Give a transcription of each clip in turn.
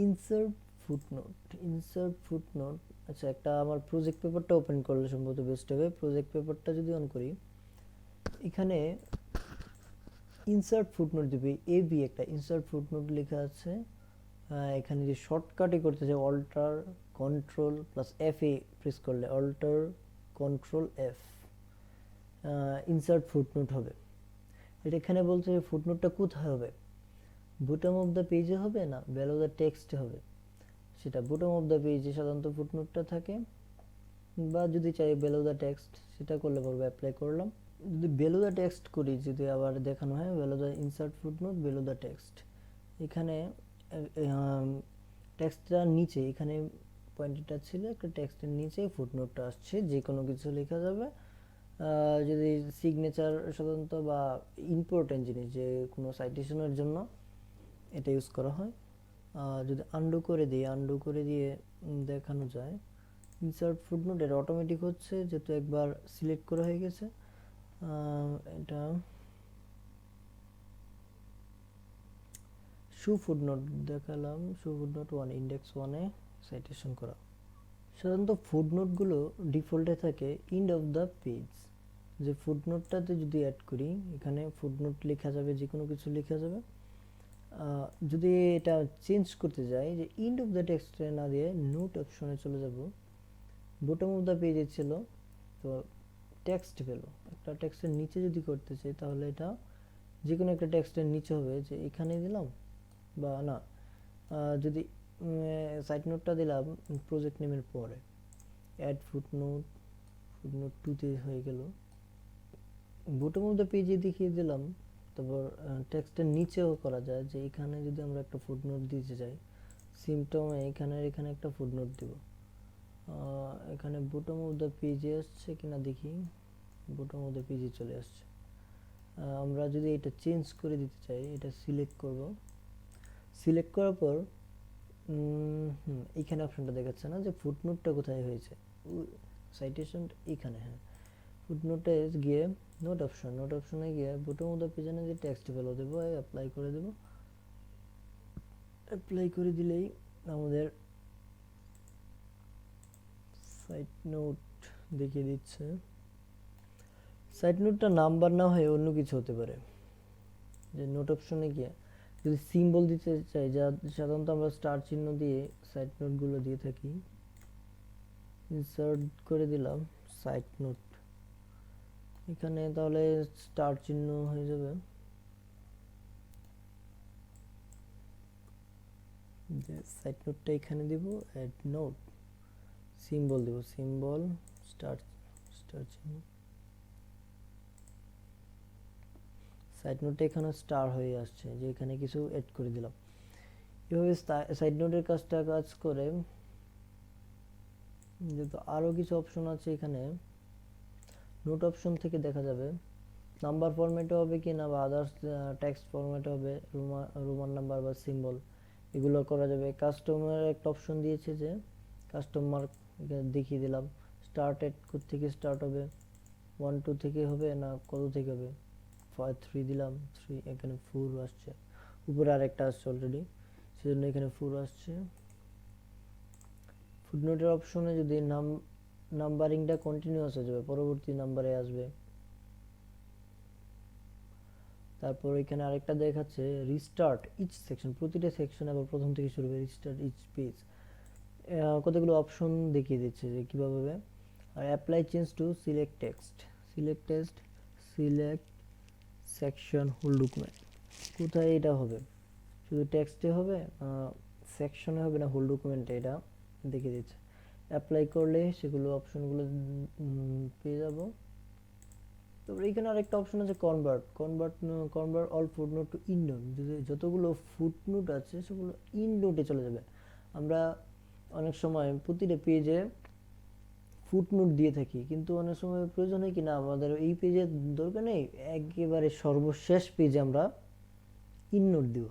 Insert footnote. Insert footnote, আচ্ছা একটা আমার প্রজেক্ট পেপারটা ওপেন করলে সম্ভবত বেস্ট হবে। প্রজেক্ট পেপারটা যদি অন করি, এখানে ইনসার্ট ফুটনোট দিবে, এবি একটা ইনসার্ট ফুটনোট লেখা আছে। এখানে যে শর্টকাটে করতে চাই অল্টার কন্ট্রোল প্লাস এফ এ প্রেস করলে alt control F insert footnote হবে। এটা এখানে বলছে ফুটনোটটা কোথায় হবে, বটম অফ দ্য পেজে হবে না বেলো দ্য টেক্সটে হবে। সেটা বটম অফ দ্য পেজে সাধারণত ফুটনোটটা থাকে, বা যদি চাই বেলো দ্য টেক্সট সেটা করলে পড়বে। অ্যাপ্লাই করলাম, যদি বেলো দ্য টেক্সট করি, যদি আবার দেখানো হয় below the insert footnote below the text, এখানে টেক্সটটার নিচে এখানে পয়েন্টারটা ছিল একটা টেক্সটের নিচে ফুটনোটটা আসছে, যে কোনো কিছু লেখা যাবে। যদি সিগনেচার সাধারণত বা ইম্পর্টেন্ট জিনিস যে কোনো সাইটেশনের জন্য এটা ইউজ করা হয়। যদি আন্ডু করে দিই, আন্ডু করে দিয়ে দেখানো যায় ইনসার্ট ফুটনোট এটা অটোমেটিক হচ্ছে, যেহেতু একবার সিলেক্ট করা হয়ে গেছে। এটা শু ফুটনোট দেখালাম, শু ফুটনোট 1 ইন্ডেক্স 1-এ সাইটেশন করা। সাধারণত ফুটনোটগুলো ডিফল্টে থাকে এন্ড অফ দ্য পেজ। যে ফুটনোটটাতে যদি অ্যাড করি, এখানে ফুটনোট লেখা যাবে, যে কোনো কিছু লেখা যাবে। যদি এটা চেঞ্জ করতে যাই, যে এন্ড অফ দ্য টেক্সটে না দিয়ে নোট অপশনে চলে যাব, বটম অফ দ্য পেজে ছিল তো টেক্সট পেলো, একটা টেক্সটের নিচে যদি করতে চাই তাহলে এটা যে কোনো একটা টেক্সটের নিচে হবে, যে এখানে দিলাম বা না, যদি সাইড নোটটা দিলাম প্রজেক্ট নেমের পরে, অ্যাড ফুটনোট, ফুটনোট 2-তে হয়ে গেল। বটম অফ দ্য পেজে দেখিয়ে দিলাম, তারপর টেক্সটের নিচেও করা যায়, যে এখানে যদি আমরা একটা ফুটনোট দিতে চাই, সিমটমে এখানে একটা ফুটনোট দিব। এখানে বটম অফ দ্য পেজে আসছে কিনা দেখি, বটম অফ দ্য পেজে চলে আসছে। আমরা যদি এটা চেঞ্জ করে দিতে চাই, এটা সিলেক্ট করব, সিলেক্ট করার পর এখানে অপশনটা দেখাচ্ছে না যে ফুটনোটটা কোথায় হয়েছে, সাইটেশন এখানে। হ্যাঁ, ফুটনোটে গিয়ে নোট অপশন, নোট অপশনে গিয়ে বটম অফ দ্য পেজে যে টেক্সট ভ্যালু দেবো, অ্যাপ্লাই করে দেবো। অ্যাপ্লাই করে দিলেই আমাদের সাইড নোট দেখিয়ে দিচ্ছে। সাইড নোটটা নাম্বার না হয়ে অন্য কিছু হতে পারে। যে নোট অপশনে গিয়ে যদি সিম্বল দিতে চাই, যা সাধারণত আমরা স্টার চিহ্ন দিয়ে সাইড নোটগুলো দিয়ে থাকি, ইনসার্ট করে দিলাম সাইড নোট, এখানে তাহলে স্টার চিহ্ন হয়ে যাবে। যে সাইড নোটটা এখানে দিব, অ্যাড নোট, সিম্বল দেব, সিম্বল স্টার, স্টার চিহ্ন, সাইড নোটটা এখানে স্টার হয়ে আসছে, যে এখানে কিছু অ্যাড করে দিলাম। এভাবে সাইড নোটের কাজ করে। যেহেতু আরও কিছু অপশন আছে এখানে, নোট অপশন থেকে দেখা যাবে নাম্বার ফরম্যাটে হবে কি না, বা আদার্স টেক্সট ফরম্যাটে হবে, রোমান নাম্বার বা সিম্বল, এগুলো করা যাবে। কাস্টমার একটা অপশন দিয়েছে, যে কাস্টম মার্ক দেখিয়ে দিলাম, স্টার্ট এট থেকে স্টার্ট হবে, 1 2 থেকে হবে না কত থেকে হবে, 3 দিলাম, 3 এখানে 4 আসছে, উপরে আরেকটা আসছে অলরেডি, সেজন্য এখানে 4 আসছে। ফুটনোটের অপশনে যদি নাম্বারিংটা কন্টিনিউয়াস হয়ে যাবে, পরবর্তী নাম্বারে আসবে। তারপর এখানে আরেকটা দেখাচ্ছে রিস্টার্ট ইচ সেকশন, প্রতিটা সেকশন আবার প্রথম থেকে শুরু হবে, রিস্টার্ট ইচ পেজ, কতগুলো অপশন দেখিয়ে দিচ্ছে যে কীভাবে হবে। আর apply change to select text, select text, select section whole document, কোথায় এটা হবে, শুধু টেক্সটে হবে, সেকশনে হবে না হোল ডকুমেন্টে, এটা দেখিয়ে দিচ্ছে। অ্যাপ্লাই করলে সেগুলো অপশনগুলো পেয়ে যাব। তারপরে এখানে আরেকটা অপশন আছে convert, convert all footnote to endnote, যদি যতগুলো ফুটনোট আছে সেগুলো ইন্ডোটে চলে যাবে। আমরা অনেক সময় প্রতিটা পেজে ফুটনোট দিয়ে থাকি, কিন্তু অনেক সময় প্রয়োজন হয় কি না আমাদের এই পেজে দরকার নেই, একেবারে সর্বশেষ পেজে আমরা ইন্ডোট দিব,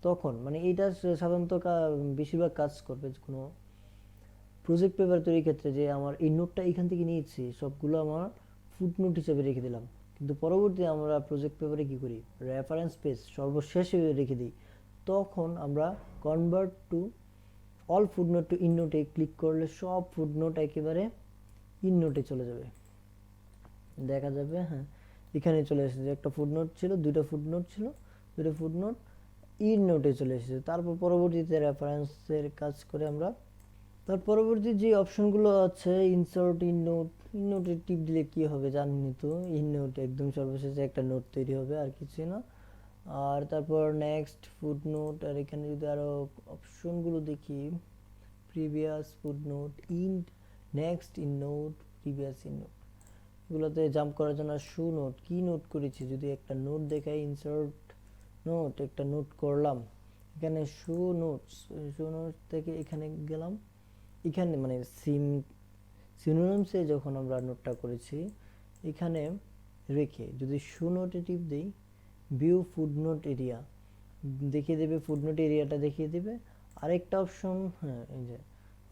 তখন মানে এইটা সাধারণত বেশিরভাগ কাজ করবে কোনো প্রজেক্ট পেপার তৈরির ক্ষেত্রে, যে আমার এই নোটটা এখান থেকে নিয়েছি সবগুলো আমার ফুটনোট হিসেবে রেখে দিলাম, কিন্তু পরবর্তীতে আমরা প্রজেক্ট পেপারে কি করি, রেফারেন্স পেজ সর্বশেষে রেখে দিই, তখন আমরা convert to all footnote to ইননোটে ক্লিক করলে সব ফুটনোট একেবারে ইননোটে চলে যাবে। দেখা যাবে হ্যাঁ এখানে চলে এসেছে, একটা ফুটনোট ছিল, দুটো ফুটনোট ছিল, দুটো ফুটনোট ইননোটে চলে এসেছে। তারপর পরবর্তীতে রেফারেন্সের কাজ করে আমরা তার পরবর্তী যে অপশনগুলো আছে ইনসার্ট ইননোট, ইননোটে টিপ দিলে কি হবে জানেনই তো, ইননোট একদম সর্বশেষে একটা নোট তৈরি হবে আর কিছুই না। আর তারপর নেক্সট ফুটনোট, আর এখানে যদি আরো অপশনগুলো দেখি previous footnote, in next endnote, previous endnote, এগুলোতে জাম্প করার জন্য শু নোট, কি নোট করেছি যদি একটা নোট দেখাই, ইনসার্ট নোট, একটা নোট করলাম, এখানে শু নোটস, শু নোট থেকে এখানে গেলাম, এখানে মানে সিনোনিমসে যখন আমরা নোটটা করেছি এখানে রেখে যদি শু নোটে টিপ দিই ভিউ ফুটনোট এরিয়া দেখিয়ে দেবে, ফুটনোট এরিয়াটা দেখিয়ে দেবে। আরেকটা অপশন হ্যাঁ এই যে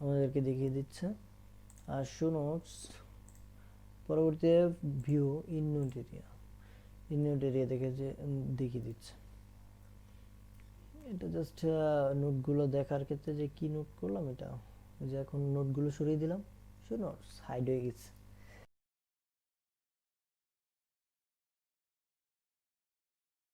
আমাদেরকে দেখিয়ে দিচ্ছে আর শু নোটস, পরবর্তীতে ভিউ ইননোট এরিয়া, ইননোট এরিয়া দেখিয়ে দিচ্ছে। এটা জাস্ট নোটগুলো দেখার ক্ষেত্রে যে কি নোট করলাম এটা, যে এখন নোটগুলো সরিয়ে দিলাম, শু নোটস হাইড হয়ে গেছে।